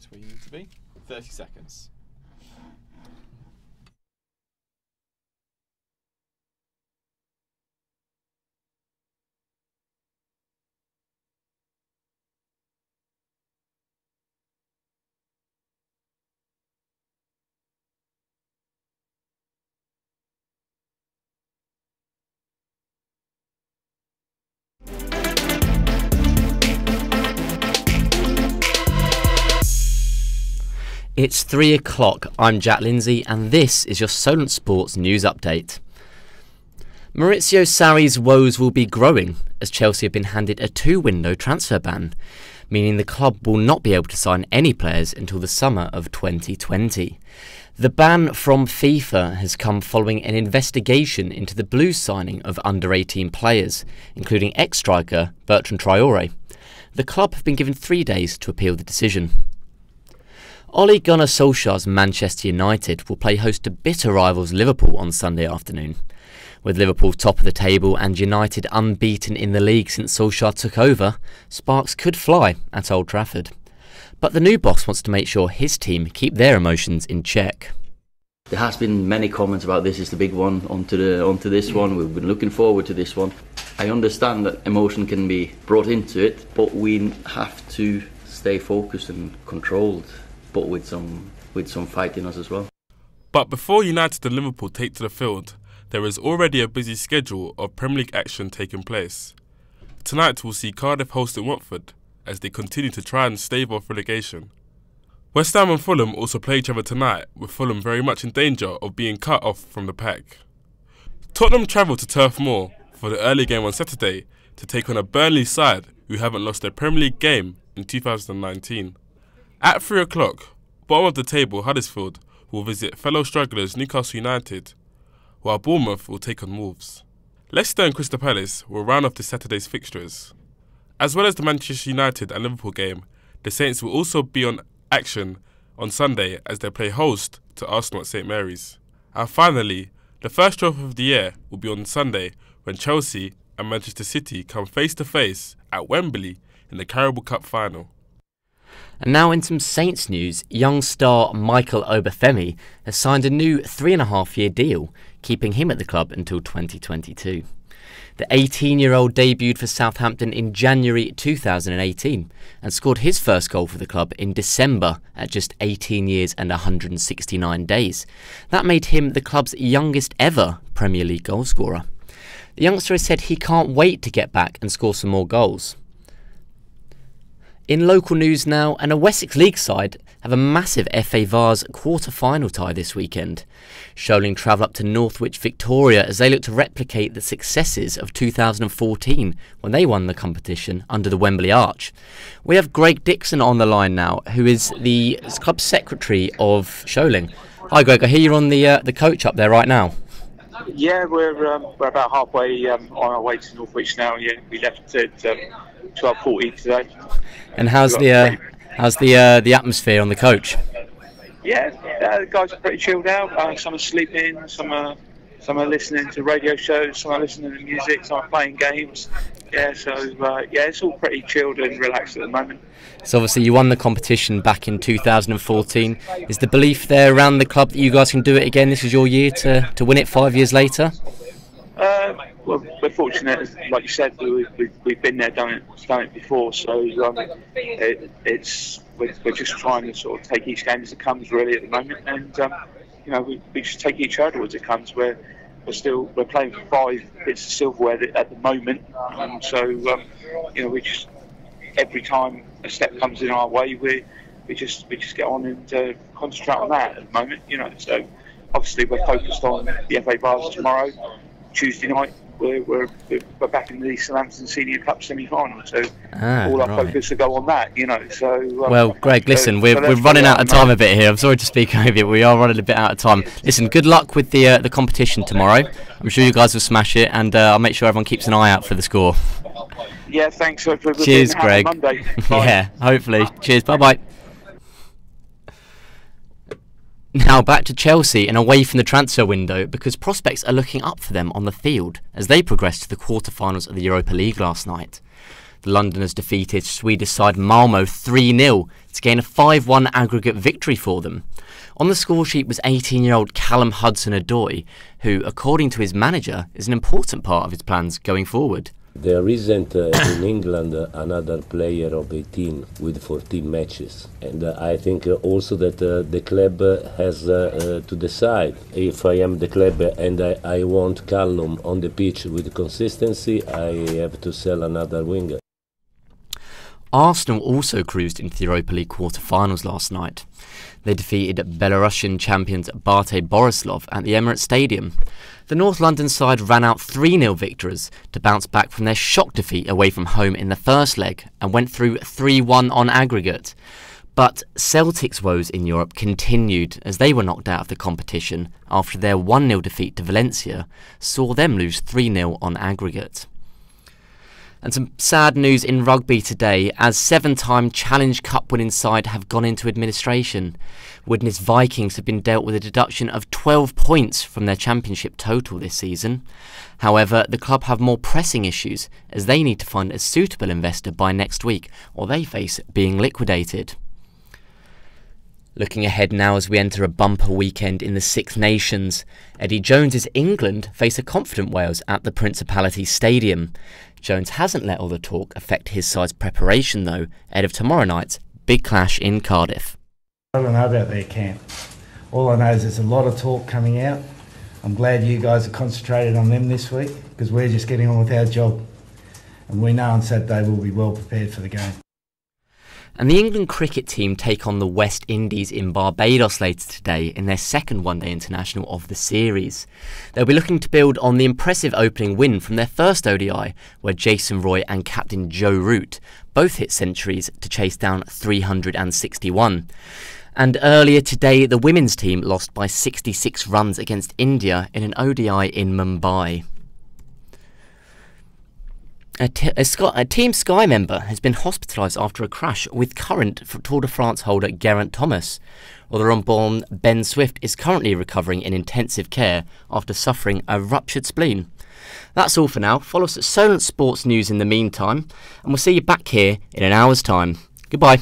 That's where you need to be. 30 seconds. It's 3 o'clock, I'm Jack Lindsay and this is your Solent Sports News Update. Maurizio Sarri's woes will be growing as Chelsea have been handed a 2-window transfer ban, meaning the club will not be able to sign any players until the summer of 2020. The ban from FIFA has come following an investigation into the Blues signing of under-18 players, including ex-striker Bertrand Traoré. The club have been given 3 days to appeal the decision. Ole Gunnar Solskjaer's Manchester United will play host to bitter rivals Liverpool on Sunday afternoon. With Liverpool top of the table and United unbeaten in the league since Solskjaer took over, sparks could fly at Old Trafford. But the new boss wants to make sure his team keep their emotions in check. There has been many comments about this is the big one, onto this one, we've been looking forward to this one. I understand that emotion can be brought into it, but we have to stay focused and controlled, but with some fight in us as well. But before United and Liverpool take to the field, there is already a busy schedule of Premier League action taking place. Tonight we'll see Cardiff hosting Watford as they continue to try and stave off relegation. West Ham and Fulham also play each other tonight, with Fulham very much in danger of being cut off from the pack. Tottenham travel to Turf Moor for the early game on Saturday to take on a Burnley side who haven't lost their Premier League game in 2019. At 3 o'clock, bottom of the table Huddersfield will visit fellow strugglers Newcastle United, while Bournemouth will take on Wolves. Leicester and Crystal Palace will round off this Saturday's fixtures. As well as the Manchester United and Liverpool game, the Saints will also be on action on Sunday as they play host to Arsenal at St Mary's. And finally, the first trophy of the year will be on Sunday when Chelsea and Manchester City come face to face at Wembley in the Carabao Cup final. And now in some Saints news, young star Michael Obafemi has signed a new 3.5-year deal, keeping him at the club until 2022. The 18-year-old debuted for Southampton in January 2018 and scored his first goal for the club in December at just 18 years and 169 days. That made him the club's youngest ever Premier League goalscorer. The youngster has said he can't wait to get back and score some more goals. In local news now, and a Wessex League side have a massive FA Vase quarter-final tie this weekend. Sholing travel up to Northwich, Victoria as they look to replicate the successes of 2014 when they won the competition under the Wembley Arch. We have Greg Dixon on the line now, who is the club secretary of Sholing. Hi Greg, I hear you're on the coach up there right now. Yeah, we're about halfway on our way to Northwich now. Yeah, we left at 12:40 today. And how's the atmosphere on the coach? Yeah, the guys are pretty chilled out. Some are sleeping, some are listening to radio shows, some are listening to music, some are playing games. Yeah, so it's all pretty chilled and relaxed at the moment. So obviously you won the competition back in 2014. Is the belief there around the club that you guys can do it again? This is your year to win it 5 years later? Well, we're fortunate, like you said, we've been there, done it before. So we're just trying to sort of take each game as it comes, really, at the moment, and we just take each hurdle as it comes. We're playing for 5 bits of silverware at the moment, we just every time a step comes in our way, we just get on and concentrate on that at the moment. So obviously we're focused on the FA Vase tomorrow. Tuesday night we're back in the Southampton Senior Cup semi-final, so all our focus will go on that, well, Greg, listen, we're running out of time a bit here. I'm sorry to speak over you, but we are running a bit out of time. Listen, good luck with the competition tomorrow. I'm sure you guys will smash it, and I'll make sure everyone keeps an eye out for the score. Yeah, thanks. Cheers, Greg. Yeah, hopefully. Cheers. Bye bye. Now back to Chelsea and away from the transfer window, because prospects are looking up for them on the field as they progress to the quarter-finals of the Europa League last night. The Londoners defeated Swedish side Malmo 3-0 to gain a 5-1 aggregate victory for them. On the score sheet was 18-year-old Callum Hudson-Odoi, who, according to his manager, is an important part of his plans going forward. There isn't in England another player of 18 with 14 matches, and I think also that the club has to decide. If I am the club and I want Callum on the pitch with consistency, I have to sell another winger. Arsenal also cruised into the Europa League quarter-finals last night. They defeated Belarusian champions Bate Borislav at the Emirates Stadium. The North London side ran out 3-0 victors to bounce back from their shock defeat away from home in the first leg and went through 3-1 on aggregate. But Celtic's woes in Europe continued as they were knocked out of the competition after their 1-0 defeat to Valencia saw them lose 3-0 on aggregate. And some sad news in rugby today as 7-time Challenge Cup winning side have gone into administration. Widnes Vikings have been dealt with a deduction of 12 points from their championship total this season. However, the club have more pressing issues as they need to find a suitable investor by next week or they face being liquidated. Looking ahead now as we enter a bumper weekend in the Six Nations, Eddie Jones's England face a confident Wales at the Principality Stadium. Jones hasn't let all the talk affect his side's preparation though, ahead of tomorrow night's big clash in Cardiff. I don't know about their camp. All I know is there's a lot of talk coming out. I'm glad you guys are concentrated on them this week because we're just getting on with our job. And we know on Saturday we'll be well prepared for the game. And the England cricket team take on the West Indies in Barbados later today in their second one-day international of the series. They'll be looking to build on the impressive opening win from their first ODI, where Jason Roy and captain Joe Root both hit centuries to chase down 361. And earlier today, the women's team lost by 66 runs against India in an ODI in Mumbai. A Team Sky member has been hospitalised after a crash with current Tour de France holder Geraint Thomas, while the Rambon Ben Swift is currently recovering in intensive care after suffering a ruptured spleen. That's all for now. Follow us at Solent Sports News in the meantime, and we'll see you back here in an hour's time. Goodbye.